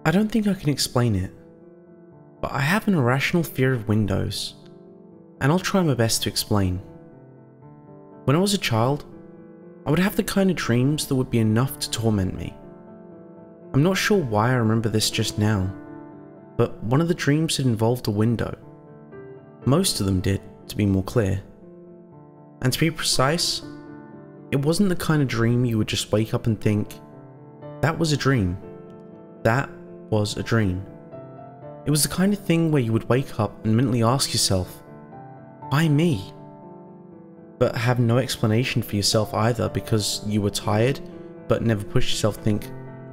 I don't think I can explain it, but I have an irrational fear of windows, and I'll try my best to explain. When I was a child, I would have the kind of dreams that would be enough to torment me. I'm not sure why I remember this just now, but one of the dreams had involved a window. Most of them did, to be more clear. And to be precise, it wasn't the kind of dream you would just wake up and think, that was a dream. That was a dream. It was the kind of thing where you would wake up and mentally ask yourself, why me? But have no explanation for yourself either because you were tired, but never pushed yourself to think,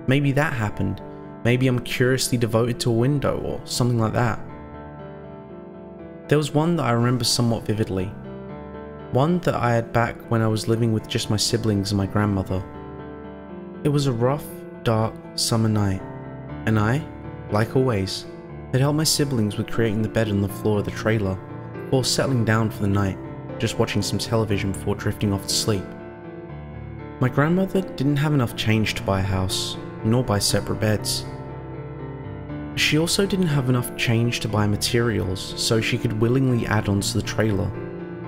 maybe that happened. Maybe I'm curiously devoted to a window or something like that. There was one that I remember somewhat vividly. One that I had back when I was living with just my siblings and my grandmother. It was a rough, dark summer night, and I, like always, had helped my siblings with creating the bed on the floor of the trailer before settling down for the night, just watching some television before drifting off to sleep. My grandmother didn't have enough change to buy a house, nor buy separate beds. She also didn't have enough change to buy materials so she could willingly add on to the trailer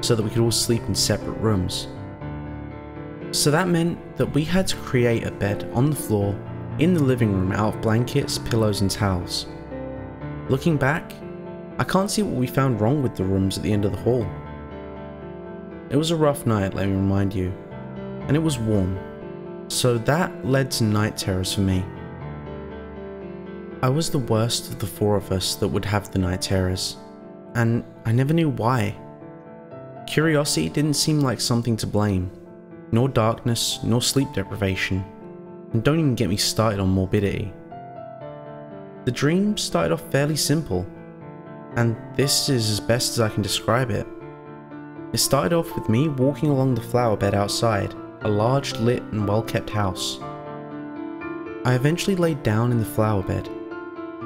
so that we could all sleep in separate rooms. So that meant that we had to create a bed on the floor in the living room out of blankets, pillows and towels. Looking back, I can't see what we found wrong with the rooms at the end of the hall. It was a rough night, let me remind you, and it was warm, so that led to night terrors for me. I was the worst of the four of us that would have the night terrors, and I never knew why. Curiosity didn't seem like something to blame, nor darkness, nor sleep deprivation, and don't even get me started on morbidity. The dream started off fairly simple, and this is as best as I can describe it. It started off with me walking along the flower bed outside a large, lit and well-kept house. I eventually laid down in the flower bed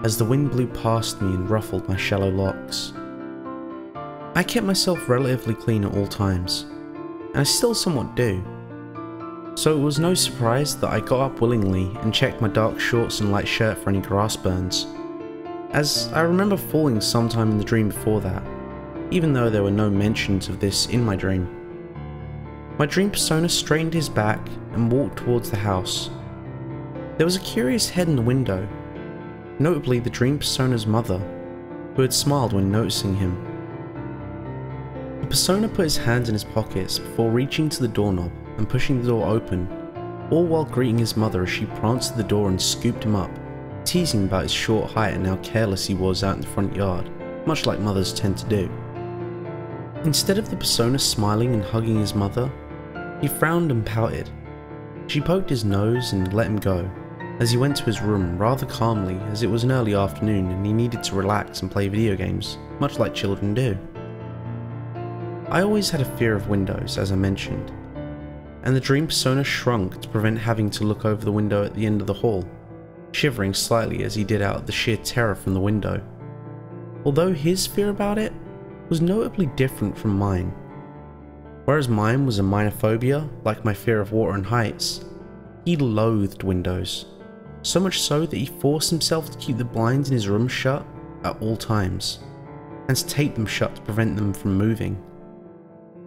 as the wind blew past me and ruffled my shallow locks. I kept myself relatively clean at all times, and I still somewhat do. So it was no surprise that I got up willingly and checked my dark shorts and light shirt for any grass burns, as I remember falling sometime in the dream before that, even though there were no mentions of this in my dream. My dream persona straightened his back and walked towards the house. There was a curious head in the window, notably the dream persona's mother, who had smiled when noticing him. The persona put his hands in his pockets before reaching to the doorknob and pushing the door open, all while greeting his mother as she pranced to the door and scooped him up, teasing about his short height and how careless he was out in the front yard, much like mothers tend to do. Instead of the persona smiling and hugging his mother, he frowned and pouted. She poked his nose and let him go, as he went to his room rather calmly as it was an early afternoon and he needed to relax and play video games, much like children do. I always had a fear of windows, as I mentioned, and the dream persona shrunk to prevent having to look over the window at the end of the hall, shivering slightly as he did out of the sheer terror from the window. Although his fear about it was notably different from mine. Whereas mine was a minor phobia, like my fear of water and heights, he loathed windows, so much so that he forced himself to keep the blinds in his room shut at all times, and to tape them shut to prevent them from moving.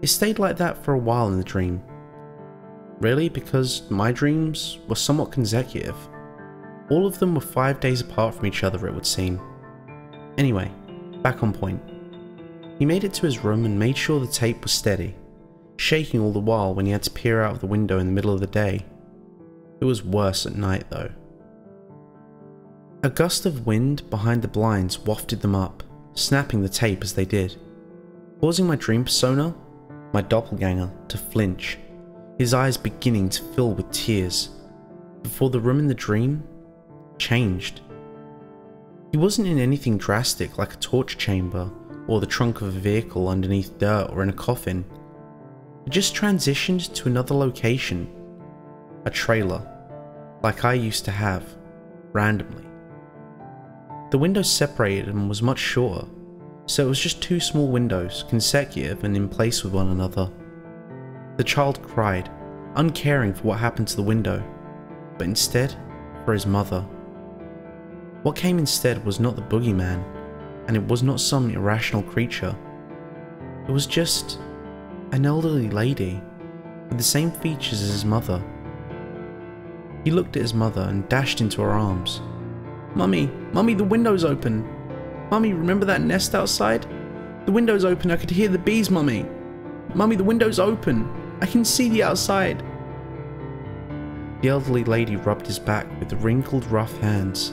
It stayed like that for a while in the dream. Really, because my dreams were somewhat consecutive. All of them were 5 days apart from each other, it would seem. Anyway, back on point. He made it to his room and made sure the tape was steady, shaking all the while when he had to peer out of the window in the middle of the day. It was worse at night though. A gust of wind behind the blinds wafted them up, snapping the tape as they did, causing my dream persona, my doppelganger, to flinch, his eyes beginning to fill with tears, before the room in the dream changed. He wasn't in anything drastic like a torture chamber or the trunk of a vehicle underneath dirt or in a coffin. It just transitioned to another location, a trailer, like I used to have, randomly. The window separated and was much shorter, so it was just two small windows, consecutive and in place with one another. The child cried, uncaring for what happened to the window, but instead for his mother. What came instead was not the boogeyman, and it was not some irrational creature. It was just an elderly lady with the same features as his mother. He looked at his mother and dashed into her arms. "Mummy, Mummy, the window's open! Mummy, remember that nest outside? The window's open, I could hear the bees, Mummy! Mummy, the window's open! I can see the outside!" The elderly lady rubbed his back with wrinkled, rough hands.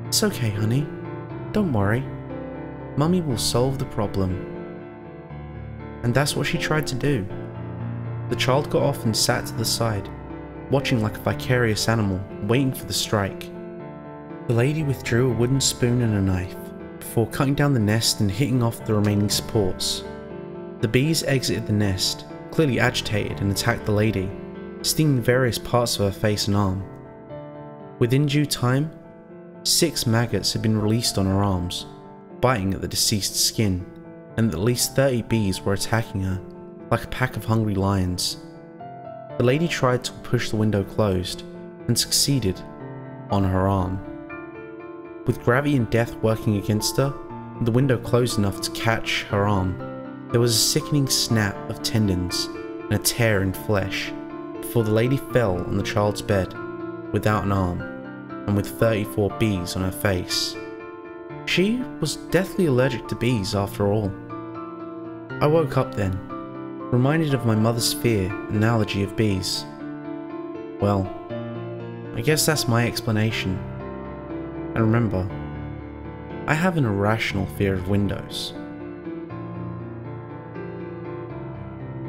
"It's okay, honey. Don't worry. Mummy will solve the problem." And that's what she tried to do. The child got off and sat to the side, watching like a vicarious animal, waiting for the strike. The lady withdrew a wooden spoon and a knife, before cutting down the nest and hitting off the remaining supports. The bees exited the nest, clearly agitated, and attacked the lady, stinging various parts of her face and arm. Within due time, 6 maggots had been released on her arms, biting at the deceased's skin, and at least 30 bees were attacking her, like a pack of hungry lions. The lady tried to push the window closed, and succeeded, on her arm. With gravity and death working against her, the window closed enough to catch her arm. There was a sickening snap of tendons and a tear in flesh, before the lady fell on the child's bed, without an arm, and with 34 bees on her face. She was deathly allergic to bees after all. I woke up then, reminded of my mother's fear and allergy of bees. Well, I guess that's my explanation. And remember, I have an irrational fear of windows.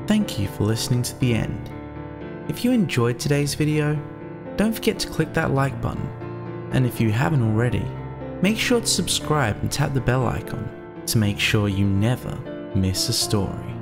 Thank you for listening to the end. If you enjoyed today's video, don't forget to click that like button. And if you haven't already, make sure to subscribe and tap the bell icon to make sure you never miss a story.